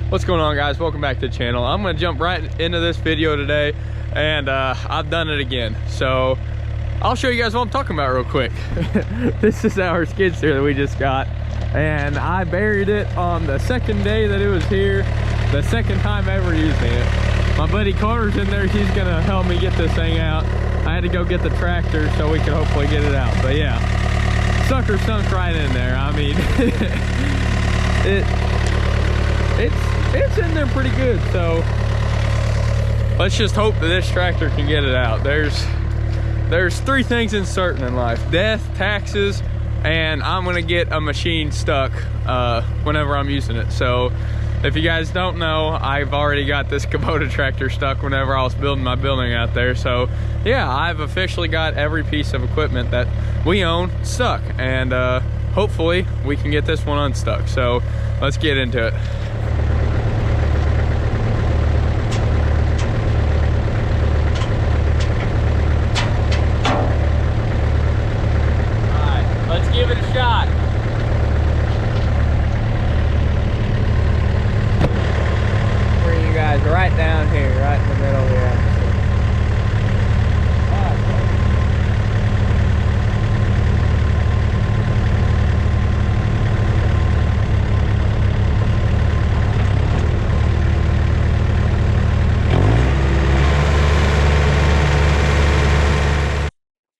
What's going on, guys? Welcome back to the channel. I'm gonna jump right into this video today, and I've done it again. So I'll show you guys what I'm talking about real quick. This is our skid steer that we just got, and I buried it on the second day that it was here, the second time ever using it. My buddy Carter's in there. He's gonna help me get this thing out. I had to go get the tractor so we could hopefully get it out. But yeah, sucker sunk right in there. I mean, it's in there pretty good. So let's just hope that this tractor can get it out. There's three things certain in life: death, taxes, and I'm gonna get a machine stuck whenever I'm using it. So if you guys don't know, I've already got this Kubota tractor stuck whenever I was building my building out there. So yeah, I've officially got every piece of equipment that we own stuck, and hopefully we can get this one unstuck. So let's get into it. Give it a shot. Bring you guys right down here, right in the middle here.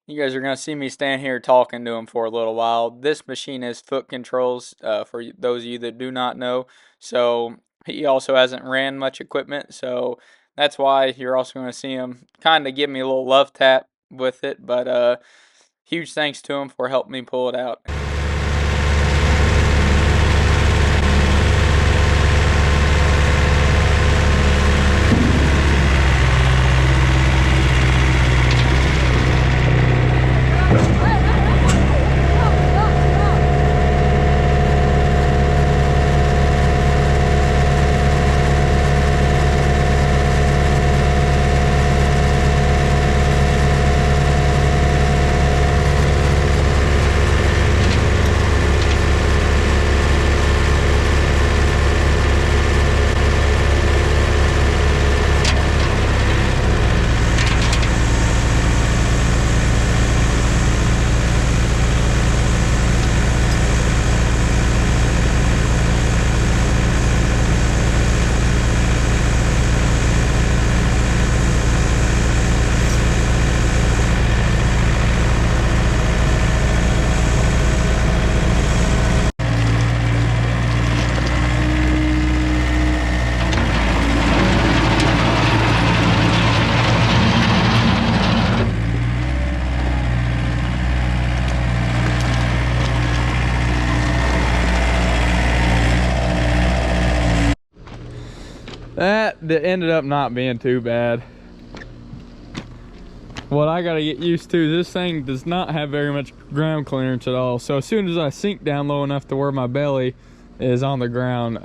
You guys are going to see me stand here talking to him for a little while. This machine has foot controls, for those of you that do not know. So he also hasn't ran much equipment, so that's why you're also going to see him kind of give me a little love tap with it. But huge thanks to him for helping me pull it out. That ended up not being too bad. What I gotta get used to, this thing does not have very much ground clearance at all. So as soon as I sink down low enough to where my belly is on the ground,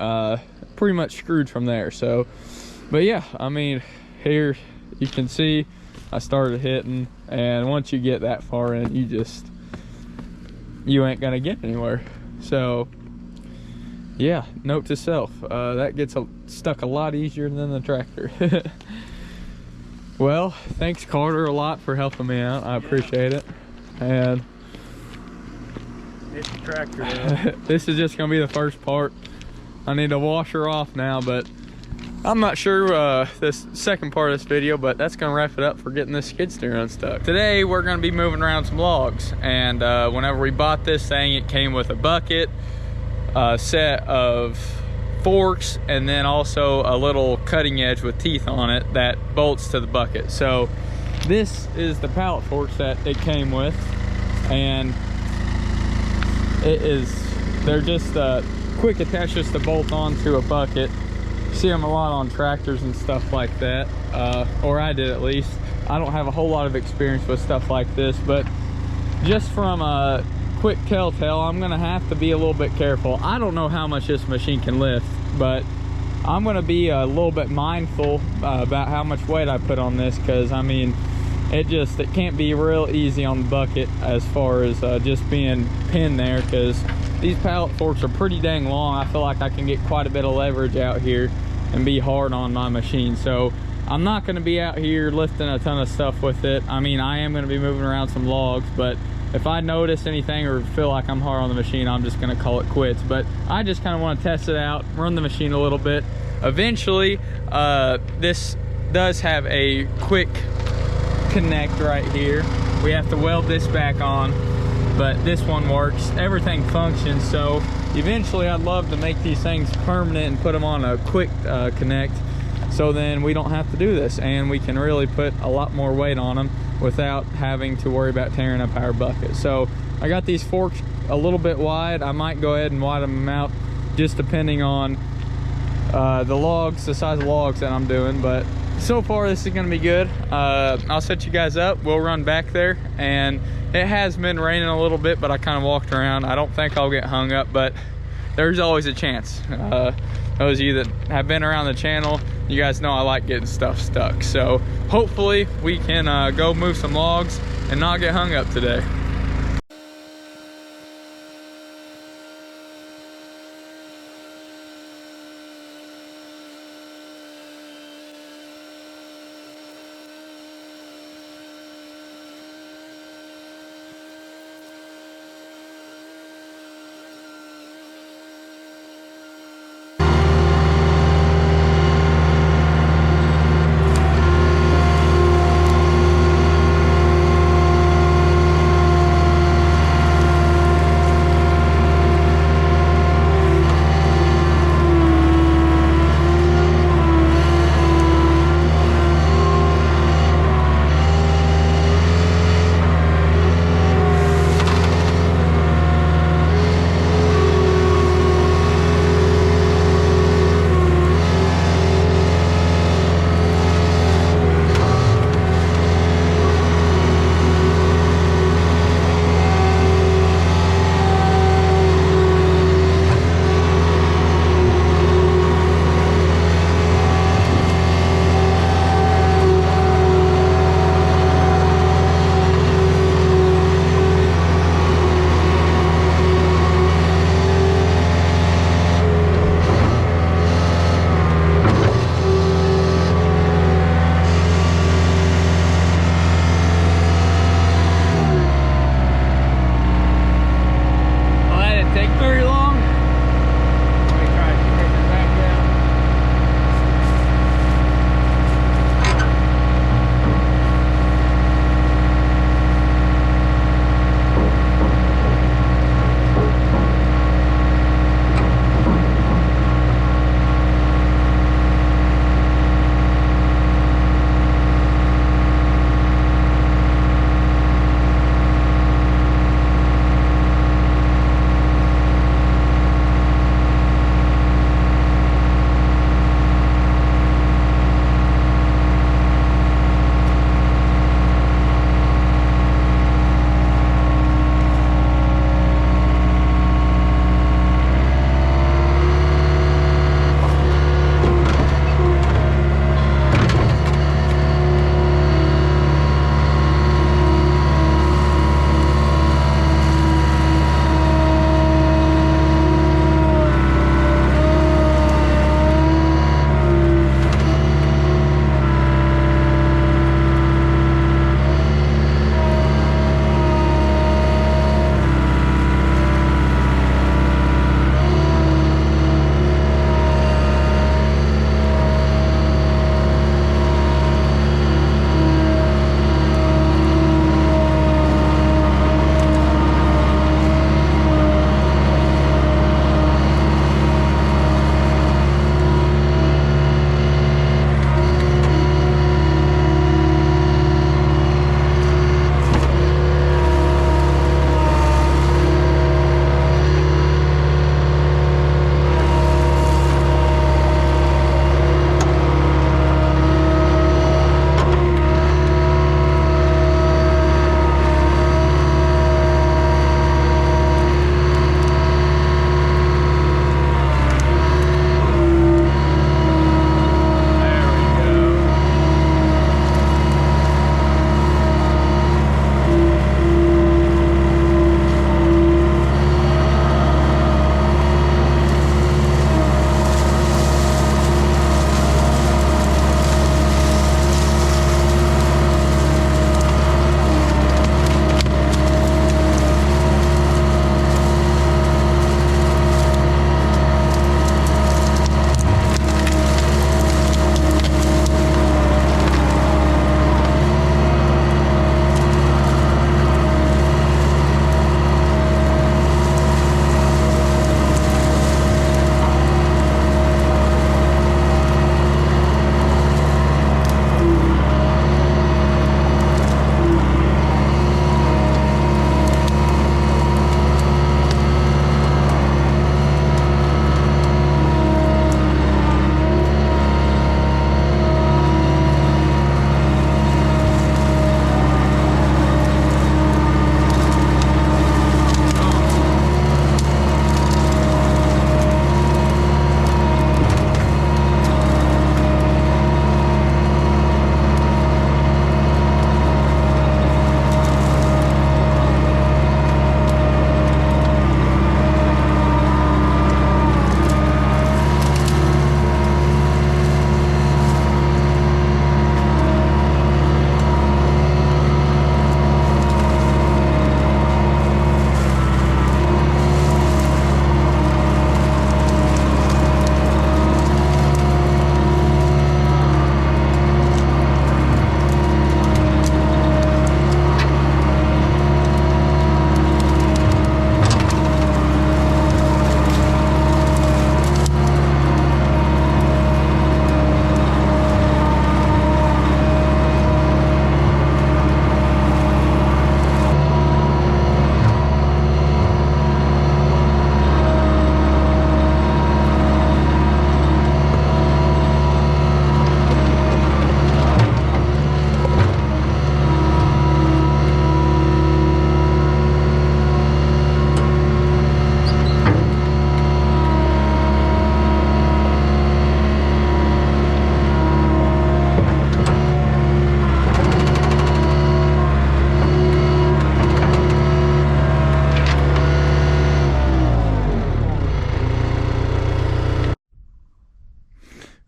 pretty much screwed from there. So, but yeah, I mean, here you can see I started hitting, and once you get that far in, you ain't gonna get anywhere. So yeah, note to self, that gets stuck a lot easier than the tractor. Well, thanks Carter a lot for helping me out. I appreciate it. And it's the tractor. This is just gonna be the first part. I need to wash her off now, but I'm not sure this second part of this video, but that's gonna wrap it up for getting this skid steer unstuck. Today we're gonna be moving around some logs, and whenever we bought this thing, it came with a bucket, a set of forks, and then also a little cutting edge with teeth on it that bolts to the bucket. So this is the pallet forks that it came with, and they're just quick attaches to bolt onto a bucket. You see them a lot on tractors and stuff like that, or I did at least. I don't have a whole lot of experience with stuff like this, but just from a quick telltale, I'm gonna have to be a little bit careful. I don't know how much this machine can lift, but I'm gonna be a little bit mindful about how much weight I put on this, because I mean, it can't be real easy on the bucket as far as just being pinned there, because these pallet forks are pretty dang long. I feel like I can get quite a bit of leverage out here and be hard on my machine. So I'm not going to be out here lifting a ton of stuff with it. I mean, I am going to be moving around some logs, but if I notice anything or feel like I'm hard on the machine, I'm just going to call it quits. But I just kind of want to test it out, run the machine a little bit. Eventually, this does have a quick connect right here. We have to weld this back on, but this one works. Everything functions. So eventually I'd love to make these things permanent and put them on a quick connect, so then we don't have to do this and we can really put a lot more weight on them without having to worry about tearing up our bucket. So I got these forks a little bit wide. I might go ahead and widen them out, just depending on the logs, the size of logs that I'm doing. But so far this is gonna be good. I'll set you guys up. We'll run back there, and it has been raining a little bit, but I kind of walked around. I don't think I'll get hung up, but there's always a chance. Those of you that have been around the channel, you guys know I like getting stuff stuck. So hopefully we can go move some logs and not get hung up today.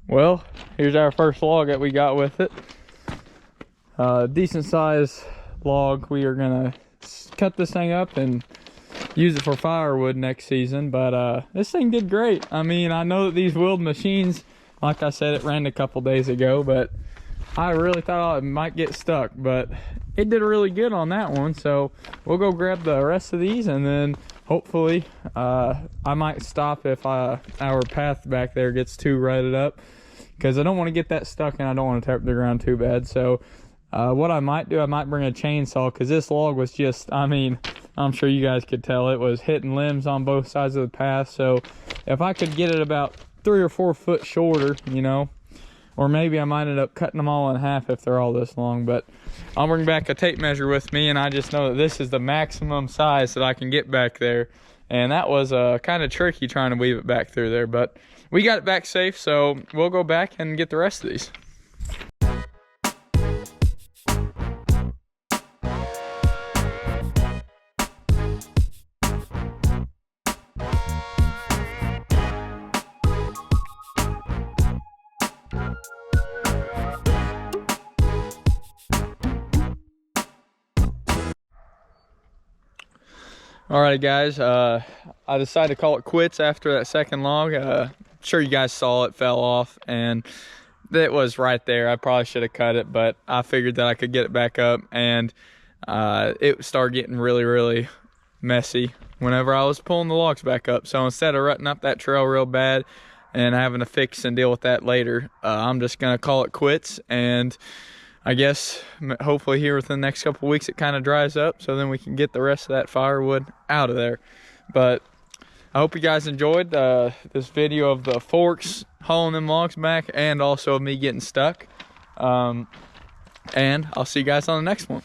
Well, here's our first log that we got with it. Decent size log. We are gonna cut this thing up and use it for firewood next season, but this thing did great. I mean, I know that these wheeled machines, like I said, it ran a couple days ago, but I really thought it might get stuck, but it did really good on that one. So we'll go grab the rest of these, and then hopefully I might stop if our path back there gets too rutted up, because I don't want to get that stuck and I don't want to tear up the ground too bad. So what I might do, I might bring a chainsaw, because this log was just, I mean, I'm sure you guys could tell it was hitting limbs on both sides of the path. So if I could get it about 3 or 4 foot shorter, you know, or maybe I might end up cutting them all in half if they're all this long. But I'll bring back a tape measure with me, and I just know that this is the maximum size that I can get back there. And that was kind of tricky trying to weave it back through there, but we got it back safe, so we'll go back and get the rest of these. Alright guys, I decided to call it quits after that second log. I'm sure you guys saw it fell off, and it was right there. I probably should have cut it, but I figured that I could get it back up, and it started getting really messy whenever I was pulling the logs back up. So instead of rutting up that trail real bad and having to fix and deal with that later, I'm just gonna call it quits. And I guess hopefully here within the next couple weeks it kind of dries up, so then we can get the rest of that firewood out of there. But I hope you guys enjoyed this video of the forks hauling them logs back, and also me getting stuck. And I'll see you guys on the next one.